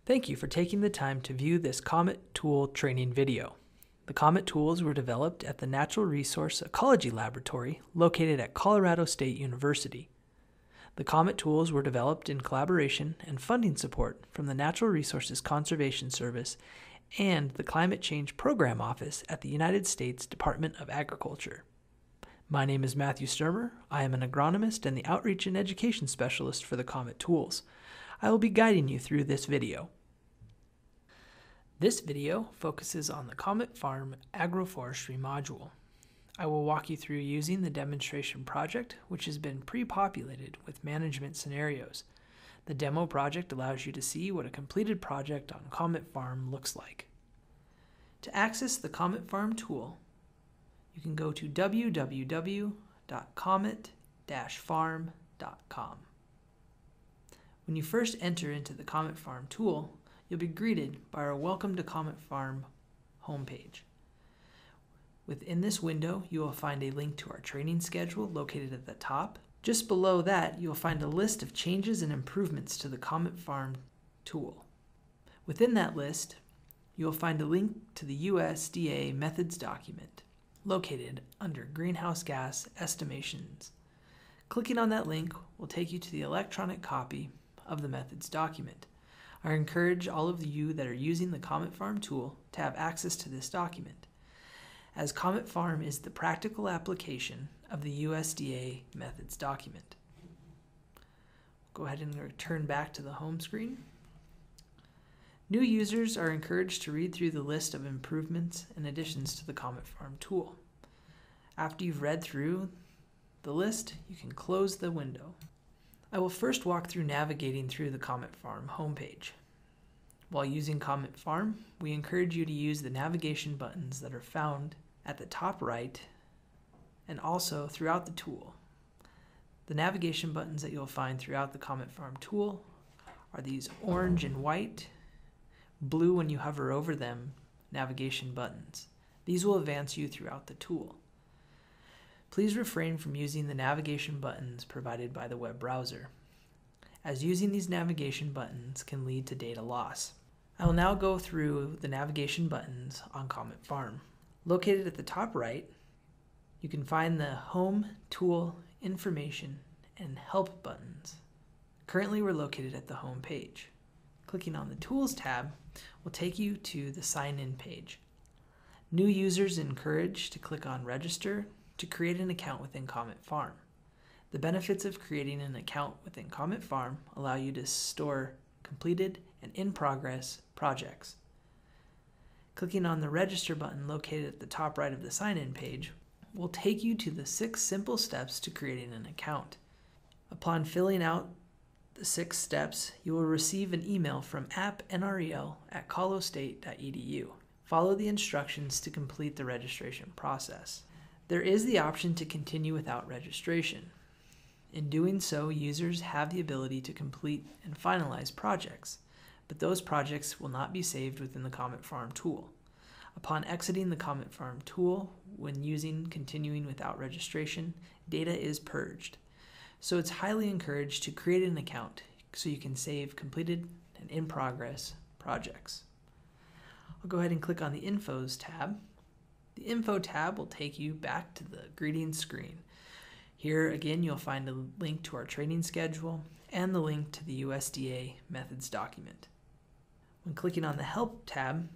Thank you for taking the time to view this COMET tool training video. The COMET tools were developed at the Natural Resource Ecology Laboratory located at Colorado State University. The COMET tools were developed in collaboration and funding support from the Natural Resources Conservation Service and the Climate Change Program Office at the United States Department of Agriculture. My name is Matthew Sturmer. I am an agronomist and the Outreach and Education Specialist for the COMET tools. I will be guiding you through this video. This video focuses on the COMET-Farm Agroforestry module. I will walk you through using the demonstration project, which has been pre-populated with management scenarios. The demo project allows you to see what a completed project on COMET-Farm looks like. To access the COMET-Farm tool, you can go to www.comet-farm.com. When you first enter into the COMET-Farm tool, you'll be greeted by our Welcome to COMET-Farm homepage. Within this window, you will find a link to our training schedule located at the top. Just below that, you will find a list of changes and improvements to the COMET-Farm tool. Within that list, you will find a link to the USDA methods document located under Greenhouse Gas Estimations. Clicking on that link will take you to the electronic copy of the methods document. I encourage all of you that are using the COMET-Farm tool to have access to this document, as COMET-Farm is the practical application of the USDA methods document. Go ahead and return back to the home screen. New users are encouraged to read through the list of improvements and additions to the COMET-Farm tool. After you've read through the list, you can close the window. I will first walk through navigating through the COMET-Farm homepage. While using COMET-Farm, we encourage you to use the navigation buttons that are found at the top right and also throughout the tool. The navigation buttons that you'll find throughout the COMET-Farm tool are these orange and white, blue when you hover over them, navigation buttons. These will advance you throughout the tool. Please refrain from using the navigation buttons provided by the web browser, as using these navigation buttons can lead to data loss. I will now go through the navigation buttons on COMET-Farm. Located at the top right, you can find the Home, Tool, Information, and Help buttons. Currently, we're located at the home page. Clicking on the Tools tab will take you to the Sign In page. New users encouraged to click on Register to create an account within COMET-Farm. The benefits of creating an account within COMET-Farm allow you to store completed and in-progress projects. Clicking on the Register button located at the top right of the sign-in page will take you to the 6 simple steps to creating an account. Upon filling out the 6 steps, you will receive an email from appnrel@colostate.edu. Follow the instructions to complete the registration process. There is the option to continue without registration. In doing so, users have the ability to complete and finalize projects, but those projects will not be saved within the COMET-Farm tool. Upon exiting the COMET-Farm tool, when using continuing without registration, data is purged. So it's highly encouraged to create an account so you can save completed and in-progress projects. I'll go ahead and click on the Infos tab. The Info tab will take you back to the greetings screen. Here again, you'll find a link to our training schedule and the link to the USDA methods document. When clicking on the Help tab,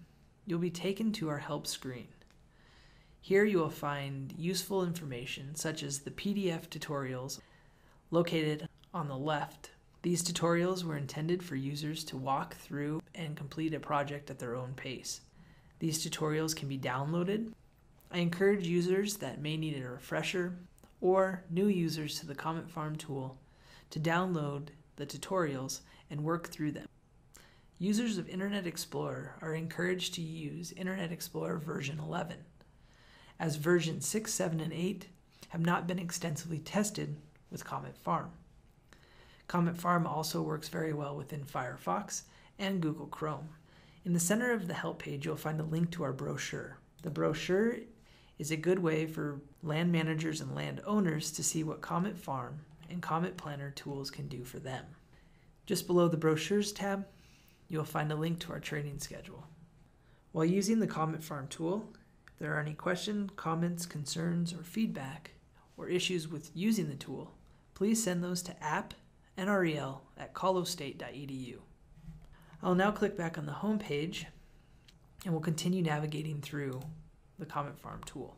you'll be taken to our Help screen. Here you will find useful information such as the PDF tutorials located on the left. These tutorials were intended for users to walk through and complete a project at their own pace. These tutorials can be downloaded. I encourage users that may need a refresher or new users to the COMET-Farm tool to download the tutorials and work through them. Users of Internet Explorer are encouraged to use Internet Explorer version 11, as versions 6, 7, and 8 have not been extensively tested with COMET-Farm. COMET-Farm also works very well within Firefox and Google Chrome. In the center of the help page, you'll find a link to our brochure. The brochure is a good way for land managers and landowners to see what COMET-Farm and COMET Planner tools can do for them. Just below the brochures tab, you will find a link to our training schedule. While using the COMET-Farm tool, if there are any questions, comments, concerns, or feedback, or issues with using the tool, please send those to app@nrel@colostate.edu. I'll now click back on the home page and we'll continue navigating through the COMET-Farm tool.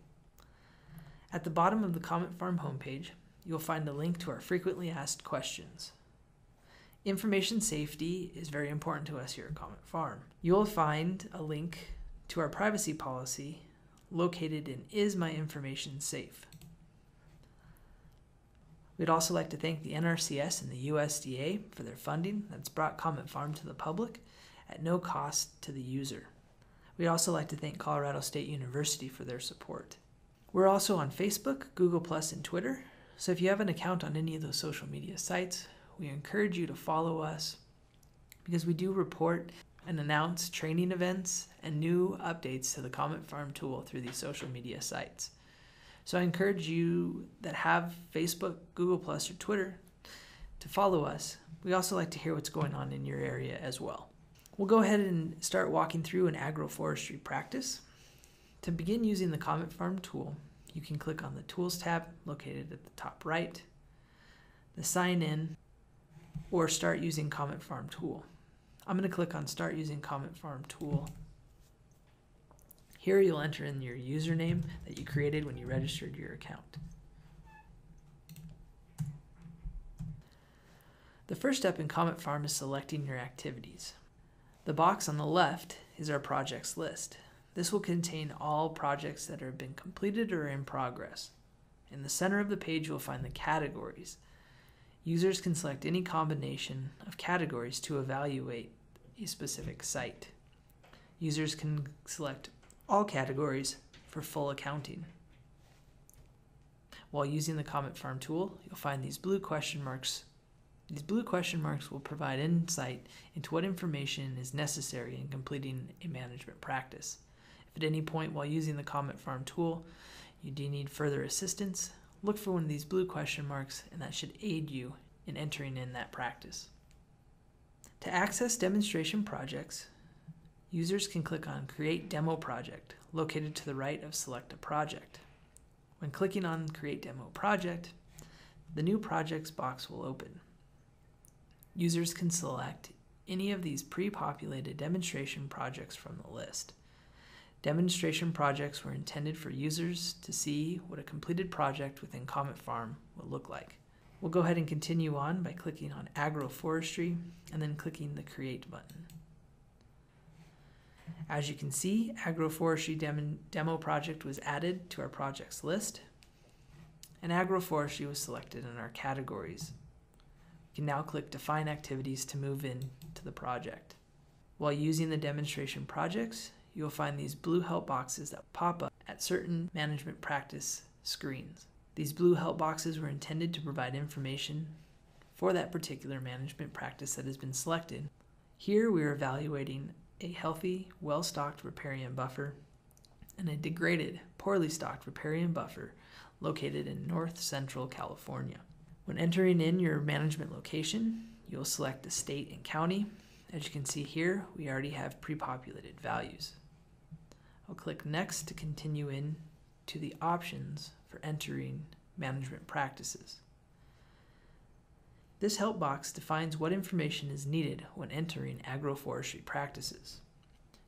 At the bottom of the COMET-Farm homepage, you'll find a link to our frequently asked questions. Information safety is very important to us here at COMET-Farm. You'll find a link to our privacy policy located in Is My Information Safe? We'd also like to thank the NRCS and the USDA for their funding that's brought COMET-Farm to the public at no cost to the user. We'd also like to thank Colorado State University for their support. We're also on Facebook, Google+, and Twitter, so if you have an account on any of those social media sites, we encourage you to follow us because we do report and announce training events and new updates to the COMET-Farm tool through these social media sites. So I encourage you that have Facebook, Google+, or Twitter to follow us. We also like to hear what's going on in your area as well. We'll go ahead and start walking through an agroforestry practice. To begin using the COMET-Farm tool, you can click on the Tools tab located at the top right, the Sign In, or Start Using COMET-Farm tool. I'm going to click on Start Using COMET-Farm tool. Here you'll enter in your username that you created when you registered your account. The first step in COMET-Farm is selecting your activities. The box on the left is our projects list. This will contain all projects that have been completed or are in progress. In the center of the page you'll find the categories. Users can select any combination of categories to evaluate a specific site. Users can select all categories for full accounting. While using the COMET-Farm tool, you'll find these blue question marks. These blue question marks will provide insight into what information is necessary in completing a management practice. If at any point while using the COMET-Farm tool you do need further assistance, look for one of these blue question marks and that should aid you in entering in that practice. To access demonstration projects, users can click on Create Demo Project, located to the right of Select a Project. When clicking on Create Demo Project, the New Projects box will open. Users can select any of these pre-populated demonstration projects from the list. Demonstration projects were intended for users to see what a completed project within COMET-Farm will look like. We'll go ahead and continue on by clicking on Agroforestry and then clicking the Create button. As you can see, Agroforestry demo project was added to our projects list, and Agroforestry was selected in our categories. You can now click Define Activities to move into the project. While using the demonstration projects, you'll find these blue help boxes that pop up at certain management practice screens. These blue help boxes were intended to provide information for that particular management practice that has been selected. Here we are evaluating a healthy, well-stocked riparian buffer and a degraded, poorly stocked riparian buffer located in north central California. When entering in your management location, you'll select the state and county. As you can see here, we already have pre-populated values. I'll click Next to continue in to the options for entering management practices. This help box defines what information is needed when entering agroforestry practices.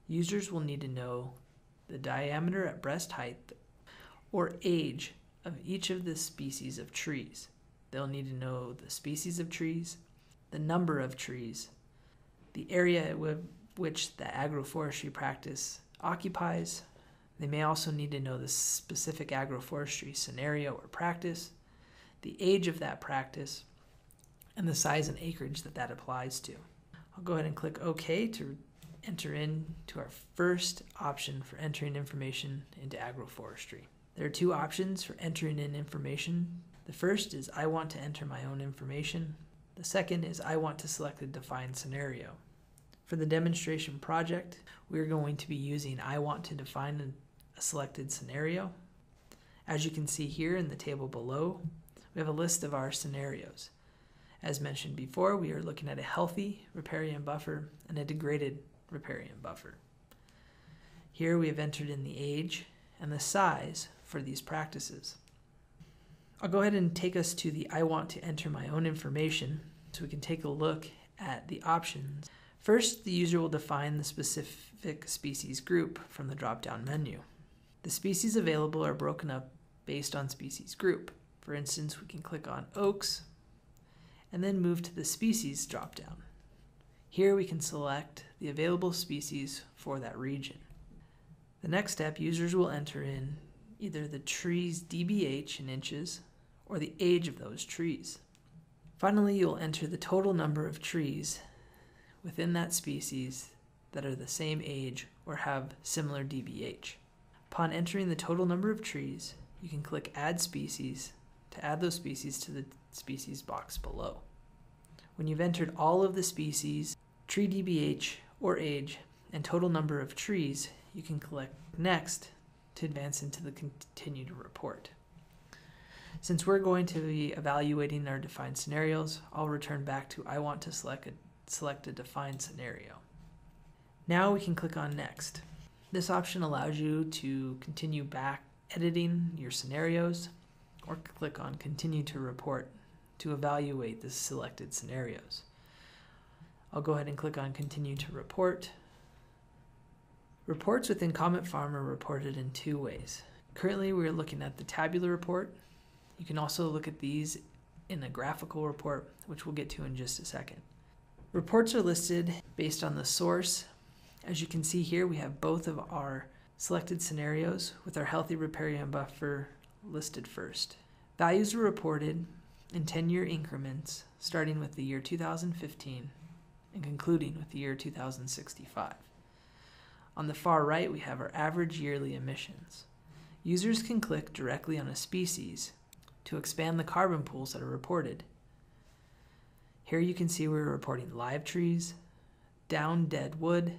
Users will need to know the diameter at breast height or age of each of the species of trees. They'll need to know the species of trees, the number of trees, the area which the agroforestry practice occupies. They may also need to know the specific agroforestry scenario or practice, the age of that practice, and the size and acreage that applies to. I'll go ahead and click OK to enter into our first option for entering information into agroforestry. There are two options for entering in information. The first is I want to enter my own information. The second is I want to select a defined scenario. For the demonstration project, we're going to be using I want to define a selected scenario. As you can see here in the table below, we have a list of our scenarios. As mentioned before, we are looking at a healthy riparian buffer and a degraded riparian buffer. Here we have entered in the age and the size for these practices. I'll go ahead and take us to the I want to enter my own information so we can take a look at the options. First, the user will define the specific species group from the drop-down menu. The species available are broken up based on species group. For instance, we can click on oaks and then move to the species drop-down. Here we can select the available species for that region. The next step, users will enter in either the tree's DBH in inches or the age of those trees. Finally, you'll enter the total number of trees within that species that are the same age or have similar DBH. Upon entering the total number of trees, you can click Add Species to add those species to the species box below. When you've entered all of the species, tree DBH or age, and total number of trees, you can click Next to advance into the Continue to Report. Since we're going to be evaluating our defined scenarios, I'll return back to I want to select a defined scenario. Now we can click on Next. This option allows you to continue back editing your scenarios or click on Continue to Report to evaluate the selected scenarios. I'll go ahead and click on Continue to Report. Reports within COMET-Farm are reported in two ways. Currently, we're looking at the tabular report. You can also look at these in a graphical report, which we'll get to in just a second. Reports are listed based on the source. As you can see here, we have both of our selected scenarios with our healthy riparian buffer listed first. Values are reported in 10-year increments, starting with the year 2015 and concluding with the year 2065. On the far right, we have our average yearly emissions. Users can click directly on a species to expand the carbon pools that are reported. Here you can see we're reporting live trees, down dead wood,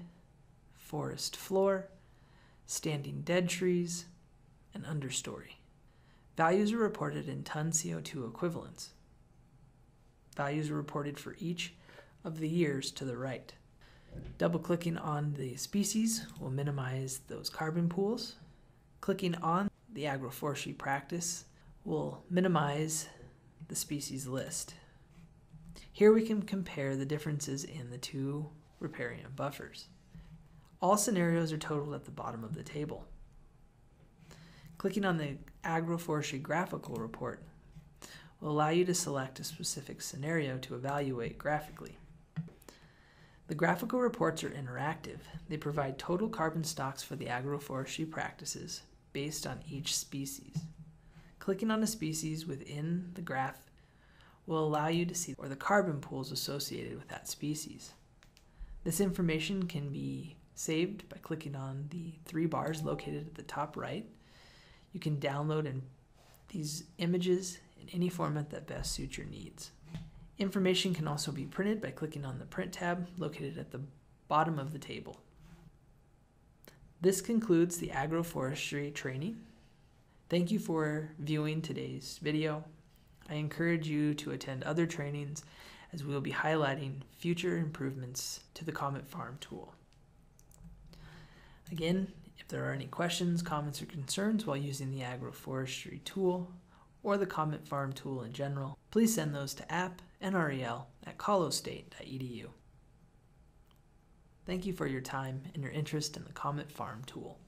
forest floor, standing dead trees, and understory. Values are reported in ton CO2 equivalents. Values are reported for each of the years to the right. Double-clicking on the species will minimize those carbon pools. Clicking on the agroforestry practice will minimize the species list. Here we can compare the differences in the two riparian buffers. All scenarios are totaled at the bottom of the table. Clicking on the agroforestry graphical report will allow you to select a specific scenario to evaluate graphically. The graphical reports are interactive. They provide total carbon stocks for the agroforestry practices based on each species. Clicking on a species within the graph will allow you to see the carbon pools associated with that species. This information can be saved by clicking on the three bars located at the top right. You can download these images in any format that best suits your needs. Information can also be printed by clicking on the Print tab located at the bottom of the table. This concludes the agroforestry training. Thank you for viewing today's video. I encourage you to attend other trainings as we will be highlighting future improvements to the COMET-Farm tool. Again, if there are any questions, comments, or concerns while using the agroforestry tool or the COMET-Farm tool in general, please send those to app@colostate.edu. Thank you for your time and your interest in the COMET-Farm tool.